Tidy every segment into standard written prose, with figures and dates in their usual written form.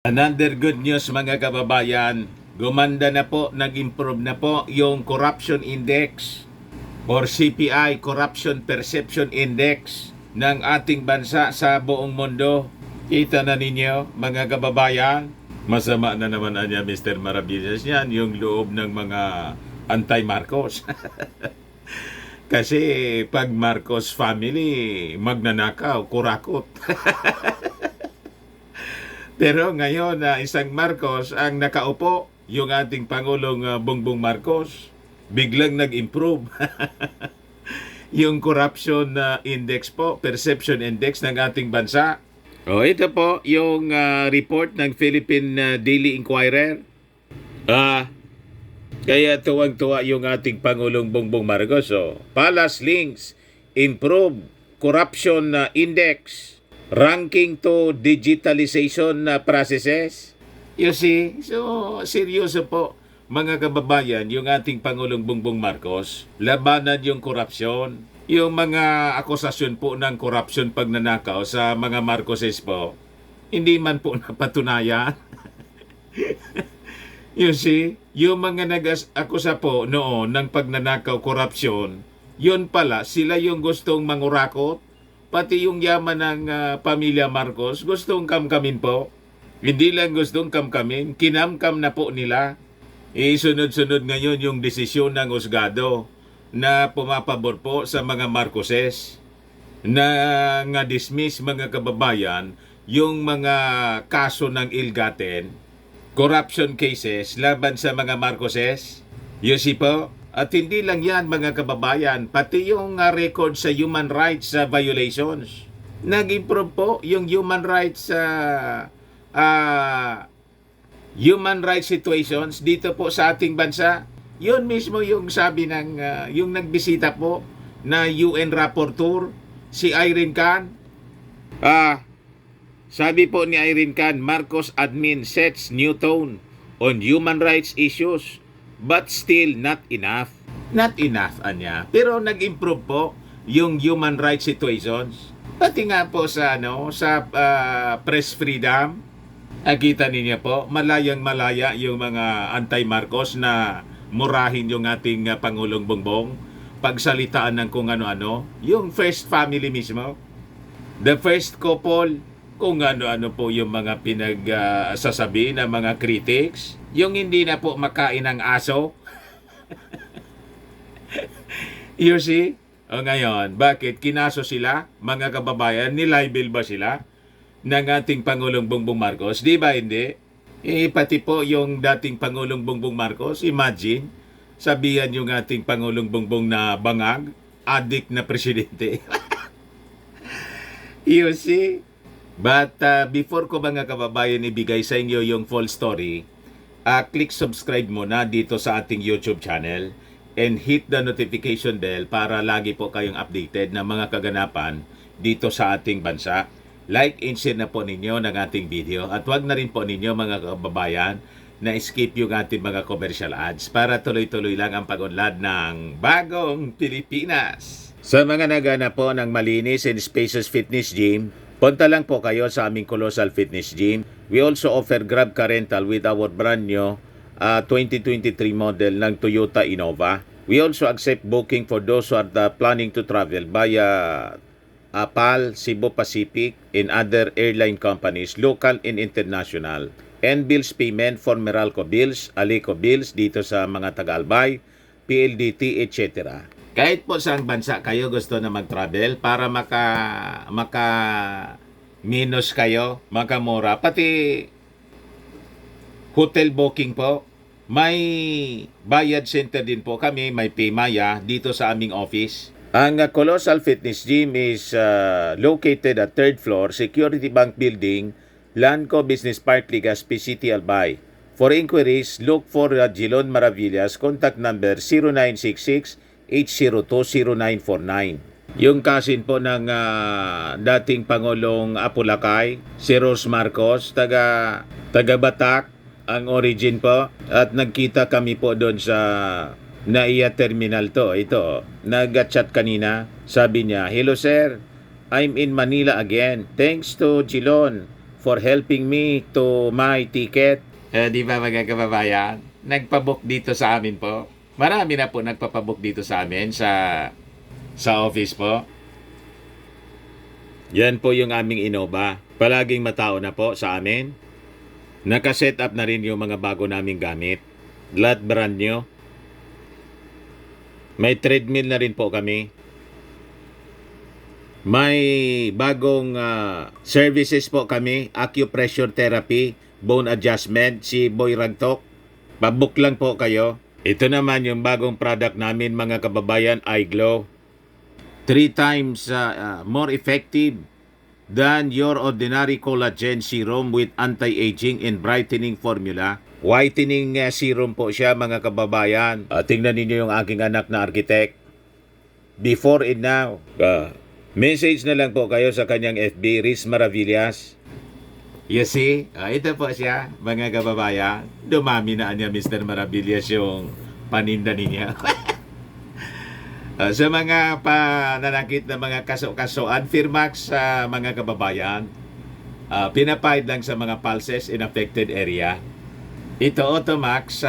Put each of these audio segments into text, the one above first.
Another good news mga kababayan, gumanda na po, nag-improve na po yung Corruption Index or CPI, Corruption Perception Index ng ating bansa sa buong mundo. Kita na ninyo mga kababayan, masama na naman niya Mr. Maravillas yan, yung loob ng mga anti-Marcos. Kasi pag Marcos family, magnanakaw, kurakot. Pero ngayon na isang Marcos ang nakaupo, yung ating Pangulong Bongbong Marcos, biglang nag-improve. Yung corruption index po, perception index ng ating bansa. Ito po yung report ng Philippine Daily Inquirer. Kaya tuwang-tuwa yung ating Pangulong Bongbong Marcos. Palace Links, improve corruption index. Ranking to digitalization processes. You see? So, seryoso po, mga kababayan, yung ating Pangulong Bongbong Marcos, labanan yung korupsyon. Yung mga akusasyon po ng korupsyon pagnanakaw sa mga Marcoses po, hindi man po napatunayan. You see? Yung mga nag-akusa po noon ng pagnanakaw korupsyon, yun pala, sila yung gustong mangurakot. Pati yung yaman ng pamilya Marcos, gustong kamkamin po. Hindi lang gustong kamkamin, kinamkam na po nila. Sunod-sunod ngayon yung desisyon ng husgado na pumapabor po sa mga Marcoses na nga dismiss mga kababayan yung mga kaso ng ill-gotten, corruption cases laban sa mga Marcoses. You see po? At hindi lang yan mga kababayan, pati yung record sa human rights violations. Nag-improve po yung human rights situations dito po sa ating bansa. Yun mismo yung sabi ng yung nagbisita po na UN rapporteur, si Irene Khan. Sabi po ni Irene Khan, Marcos admin sets new tone on human rights issues. But still not enough. Not enough, anya. Pero nag-improve po yung human rights situations. Pati nga po sa press freedom. Nakita ninyo po, malayang-malaya yung mga anti-Marcos na murahin yung ating Pangulong Bongbong. Pagsalitaan ng kung ano-ano. Yung first family mismo. The first couple, kung ano-ano po yung mga pinagsasabi ng mga critics. Yung hindi na po makain ng aso. You see? O ngayon, bakit kinaso sila, mga kababayan? Nilibel ba sila ng ating Pangulong Bongbong Marcos? Di ba hindi? Pati po yung dating Pangulong Bongbong Marcos, imagine, sabihan yung ating Pangulong Bongbong na bangag, adik na presidente. You see? But before ko mga kababayan ibigay sa inyo yung full story, click subscribe muna dito sa ating YouTube channel and hit the notification bell para lagi po kayong updated ng mga kaganapan dito sa ating bansa. Like and share na po ninyo ng ating video at huwag na rin po ninyo mga kababayan na skip yung ating mga commercial ads para tuloy-tuloy lang ang pag-unlad ng bagong Pilipinas. Sa mga nagana po ng malinis and spacious fitness gym, punta lang po kayo sa aming Colossal Fitness Gym. We also offer Grab Car Rental with our brand new 2023 model ng Toyota Innova. We also accept booking for those who are planning to travel via PAL, Cebu Pacific, and other airline companies, local and international. And bills payment for Meralco Bills, Alico Bills dito sa mga Tagalbay, PLDT, etc. Kahit po saan bansa kayo gusto na mag-travel para maka minus kayo, makamura. Pati hotel booking po. May bayad center din po kami, may Paymaya dito sa aming office. Ang Colossal Fitness Gym is located at 3rd floor, Security Bank Building, Lanco Business Park, Legazpi City, Albay. For inquiries, look for Jilon Maravillas, contact number 0966 8020949. Yung cousin po ng dating Pangulong Apulacay, si Rose Marcos, taga Batak ang origin po. At nagkita kami po doon sa NAIA Terminal to. Ito, nag-chat kanina. Sabi niya, "Hello sir, I'm in Manila again. Thanks to Jilon for helping me to my ticket. Di ba mga kababayan? Nagpabook dito sa amin po. Marami na po nagpapabook dito sa amin sa office po. Yan po yung aming Innova. Palaging matao na po sa amin. Nakaset up na rin yung mga bago naming gamit. Lahat brand new. May treadmill na rin po kami. May bagong services po kami. Acupressure therapy, bone adjustment, si Boy Ragtok. Pabook lang po kayo. Ito naman yung bagong product namin mga kababayan, iGlow. 3 times more effective than your ordinary collagen serum with anti-aging and brightening formula. Whitening serum po siya mga kababayan. Tingnan ninyo yung aking anak na architect. Before and now. Message na lang po kayo sa kanyang FB, Riz Maravillas. You see? Ito po siya mga kababayan. Dumami na niya Mr. Maravillas yung paninda niya. Sa mga pananakit na mga kaso-kasoan, Firmax sa mga kababayan, pinapahid lang sa mga pulses in affected area. Ito, Automax,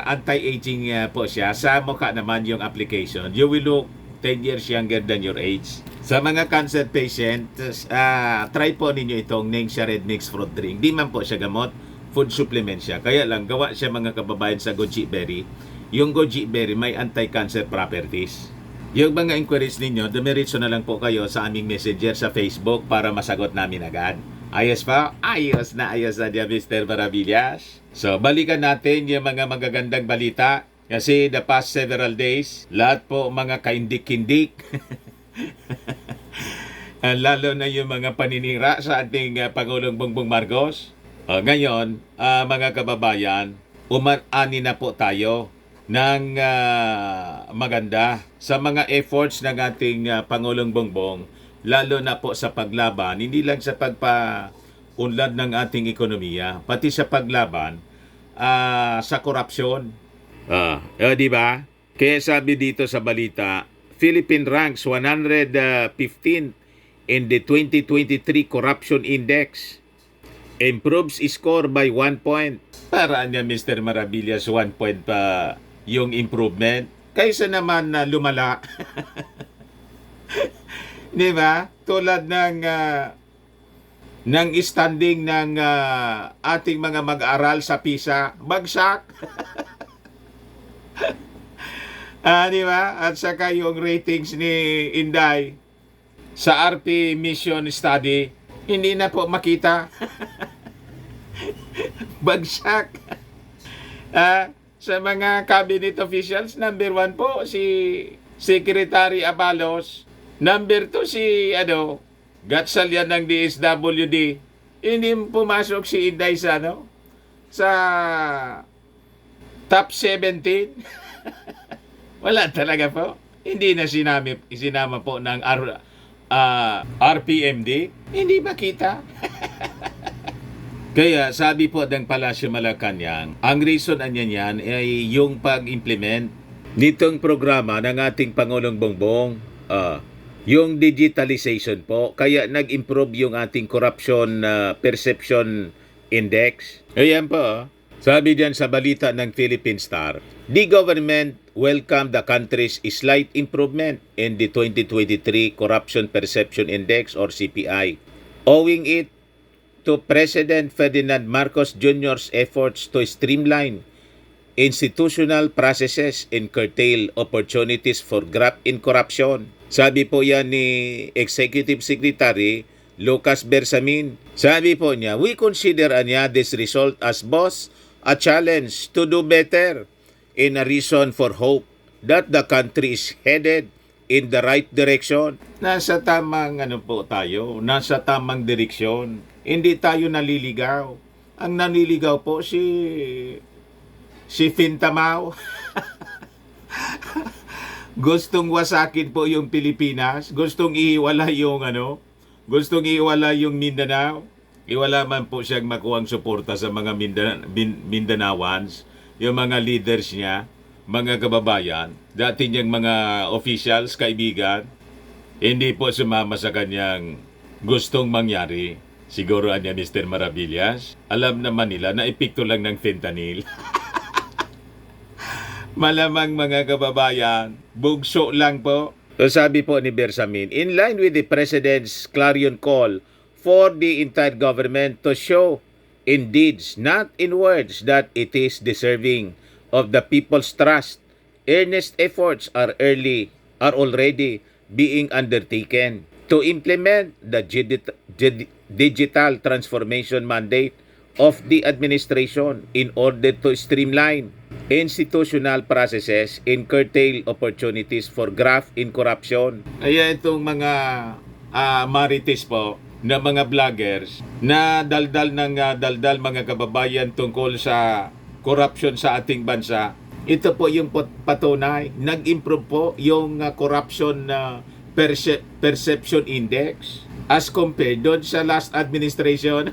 anti-aging po siya. Sa mukha naman yung application. You will look 10 years younger than your age. Sa mga cancer patient, try po ninyo itong Ningxia Red Mix Fruit Drink. Di man po siya gamot, food supplement siya. Kaya lang, gawa siya mga kababayan sa goji berry. Yung goji berry may anti-cancer properties. Yung mga inquiries ninyo, dumiretso na lang po kayo sa aming messenger sa Facebook para masagot namin agad. Ayos pa? Ayos na dia Mr. Maravillas. So, balikan natin yung mga magagandang balita. Kasi the past several days, lahat po mga kaindik-kindik. Lalo na yung mga paninira sa ating Pangulong Bongbong Marcos. Ngayon, mga kababayan, umani na po tayo ng maganda sa mga efforts ng ating Pangulong Bongbong, lalo na po sa paglaban, hindi lang sa pagpaunlad ng ating ekonomiya, pati sa paglaban sa korupsyon. Di ba? Kaya sabi dito sa balita, Philippine ranks 115 in the 2023 Corruption Index. Improves score by 1 point. Paraan niya Mr. Maravillas 1 point pa yung improvement. Kaysa naman na lumala. Di ba? Tulad ng standing ng ating mga mag-aaral sa PISA, bagsak. Di ba? At saka yung ratings ni Inday sa RP Mission Study, hindi na po makita. Bagsak. Sa mga cabinet officials, number 1 po si Secretary Abalos. Number 2 si Gatchalian ng DSWD. Hindi pumasok si Inday sa sa top 17. Wala talaga po. Hindi na sinama po ng RPMD. Hindi makita. Kaya sabi po ng Palasyo Malacanang, ang reason niyan ay yung pag-implement nitong programa ng ating Pangulong Bongbong, yung digitalization po. Kaya nag-improve yung ating corruption perception index. Ayan po. Sabi diyan sa balita ng Philippine Star, the government welcomed the country's slight improvement in the 2023 Corruption Perception Index or CPI, owing it to President Ferdinand Marcos Jr.'s efforts to streamline institutional processes and curtail opportunities for graft in corruption. Sabi po yan ni Executive Secretary Lucas Bersamin. Sabi po niya, we consider this result as both a challenge to do better and a reason for hope that the country is headed in the right direction. Nasa tamang po tayo, nasa tamang direksyon. Hindi tayo naliligaw. Ang naliligaw po si Fintamao. Gustong wasakin po yung Pilipinas, gustong ihiwala yung gustong ihiwala yung Mindanao. Iwala man po siyang makuhang suporta sa mga Mindanawans, yung mga leaders niya, mga kababayan, dati niyang mga officials, kaibigan, hindi po sumama sa kanyang gustong mangyari. Siguro anya Mr. Maravillas, alam naman nila na epekto lang ng fentanyl. Malamang mga kababayan, bugso lang po. So sabi po ni Bersamin, in line with the President's clarion call for the entire government to show in deeds, not in words, that it is deserving of the people's trust, earnest efforts are already being undertaken to implement the digital transformation mandate of the administration in order to streamline institutional processes and curtail opportunities for graft in corruption. Kaya itong mga marites po na mga vloggers na daldal mga kababayan tungkol sa corruption sa ating bansa, ito po yung patunay. Nag-improve po yung corruption perception index as compared doon sa last administration.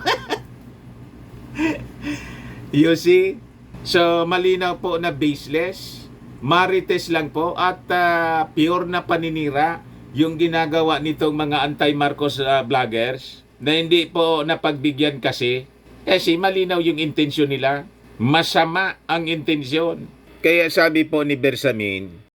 You see? So, malinaw po na baseless, marites lang po at pure na paninira yung ginagawa nitong mga anti-Marcos vloggers na hindi po napagbigyan kasi malinaw yung intensyon nila. Masama ang intensyon. Kaya sabi po ni Bersamin,